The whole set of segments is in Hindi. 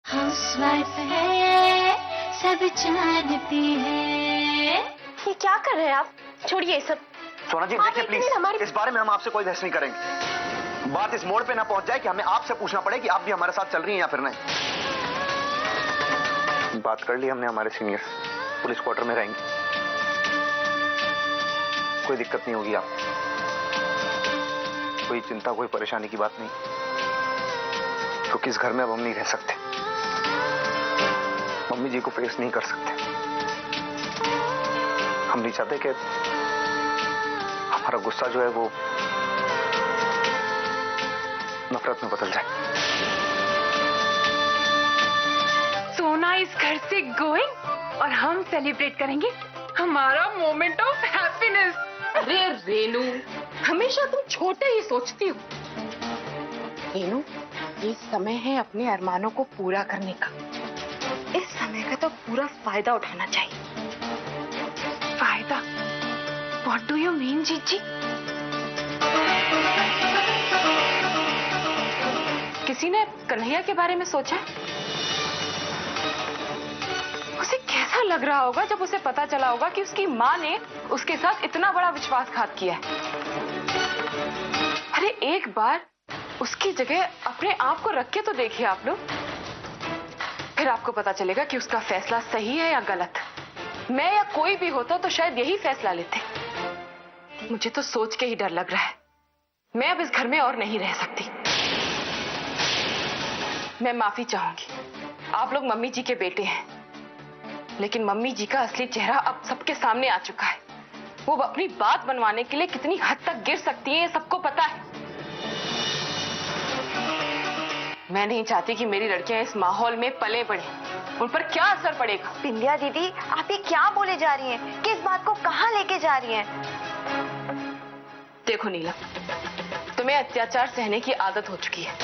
हाउसवाइफ है, सब जानती है। ये क्या कर रहे हैं आप? छोड़िए ये सब। सोना जी देखिए प्लीज, इस बारे में हम आपसे कोई बहस नहीं करेंगे। बात इस मोड़ पे ना पहुंच जाए कि हमें आपसे पूछना पड़े कि आप भी हमारे साथ चल रही हैं या फिर नहीं। बात कर ली हमने हमारे सीनियर, पुलिस क्वार्टर में रहेंगे, कोई दिक्कत नहीं होगी। आप कोई चिंता कोई परेशानी की बात नहीं, क्योंकि इस घर में अब हम नहीं रह सकते, मम्मी जी को फेस नहीं कर सकते। हम नहीं चाहते कि हमारा गुस्सा जो है वो नफरत में बदल जाए। सोना इस घर से गोइंग और हम सेलिब्रेट करेंगे हमारा मोमेंट ऑफ हैप्पीनेस। अरे रेनू, हमेशा तुम छोटे ही सोचती हो। रेनू, ये समय है अपने अरमानों को पूरा करने का। इस समय का तो पूरा फायदा उठाना चाहिए। फायदा? What do you mean, जीजी? किसी ने कन्हैया के बारे में सोचा? उसे कैसा लग रहा होगा जब उसे पता चला होगा कि उसकी माँ ने उसके साथ इतना बड़ा विश्वासघात किया है। अरे एक बार उसकी जगह अपने आप को रख के तो देखिए आप लोग, फिर आपको पता चलेगा कि उसका फैसला सही है या गलत। मैं या कोई भी होता तो शायद यही फैसला लेते। मुझे तो सोच के ही डर लग रहा है। मैं अब इस घर में और नहीं रह सकती। मैं माफी चाहूंगी। आप लोग मम्मी जी के बेटे हैं, लेकिन मम्मी जी का असली चेहरा अब सबके सामने आ चुका है। वो अपनी बात बनवाने के लिए कितनी हद तक गिर सकती है, ये सबको पता है। मैं नहीं चाहती कि मेरी लड़कियां इस माहौल में पले बढ़े। उन पर क्या असर पड़ेगा? बिंदिया दीदी, आप ये क्या बोले जा रही हैं? किस बात को कहाँ लेके जा रही हैं? देखो नीलम, तुम्हें अत्याचार सहने की आदत हो चुकी है,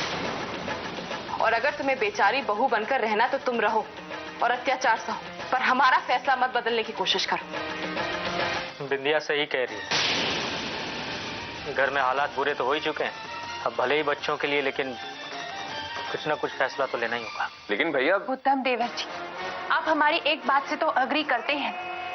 और अगर तुम्हें बेचारी बहू बनकर रहना तो तुम रहो और अत्याचार सहो, पर हमारा फैसला मत बदलने की कोशिश करो। बिंदिया सही कह रही है। घर में हालात बुरे तो हो ही चुके हैं, अब भले ही बच्चों के लिए, लेकिन कुछ ना कुछ फैसला तो लेना ही होगा। लेकिन भैया उत्तम देवर जी, आप हमारी एक बात से तो अग्री करते हैं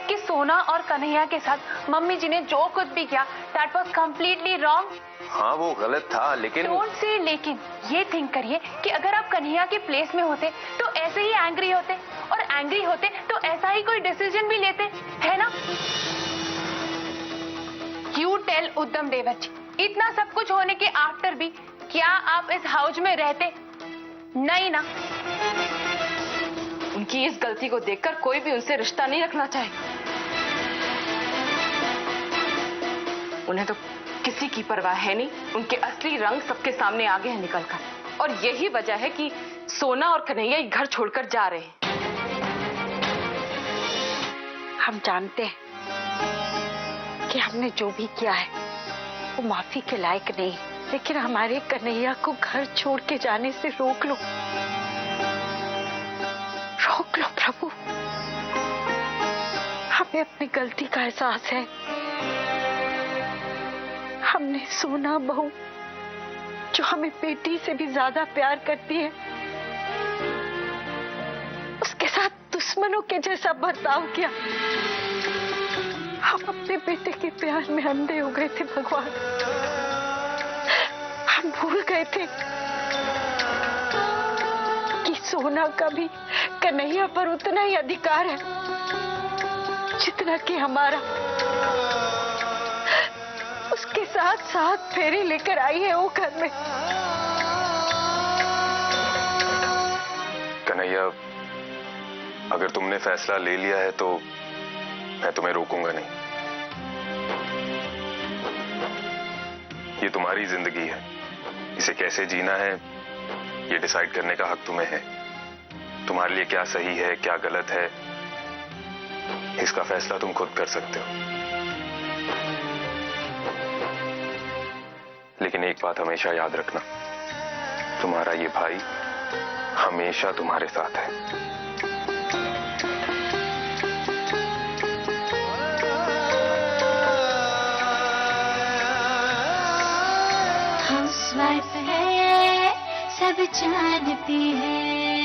कि सोना और कन्हैया के साथ मम्मी जी ने जो कुछ भी किया, दैट वाज कंप्लीटली रॉन्ग। हाँ वो गलत था, लेकिन डोंट से लेकिन, ये थिंक करिए कि अगर आप कन्हैया के प्लेस में होते तो ऐसे ही एंग्री होते, और एंग्री होते तो ऐसा ही कोई डिसीजन भी लेते, है ना? यू टेल उत्तम देवर जी, इतना सब कुछ होने के आफ्टर भी क्या आप इस हाउस में रहते? नहीं ना। उनकी इस गलती को देखकर कोई भी उनसे रिश्ता नहीं रखना चाहे। उन्हें तो किसी की परवाह है नहीं, उनके असली रंग सबके सामने आ गए हैं निकलकर, और यही वजह है कि सोना और कन्हैया घर छोड़कर जा रहे हैं। हम जानते हैं कि हमने जो भी किया है वो माफी के लायक नहीं, लेकिन हमारे कन्हैया को घर छोड़ के जाने से रोक लो, रोक लो प्रभु। हमें अपनी गलती का एहसास है। हमने सोना बहू, जो हमें बेटी से भी ज्यादा प्यार करती है, उसके साथ दुश्मनों के जैसा बर्ताव किया। हम अपने बेटे के प्यार में अंधे हो गए थे भगवान। हम भूल गए थे कि सोना का भी कन्हैया पर उतना ही अधिकार है जितना कि हमारा। उसके साथ साथ फेरी लेकर आई है वो घर में। कन्हैया, अगर तुमने फैसला ले लिया है तो मैं तुम्हें रोकूंगा नहीं। ये तुम्हारी जिंदगी है, इसे कैसे जीना है ये डिसाइड करने का हक तुम्हें है। तुम्हारे लिए क्या सही है क्या गलत है, इसका फैसला तुम खुद कर सकते हो। लेकिन एक बात हमेशा याद रखना, तुम्हारा ये भाई हमेशा तुम्हारे साथ है। हाउसवाइफ है, सब जानती है।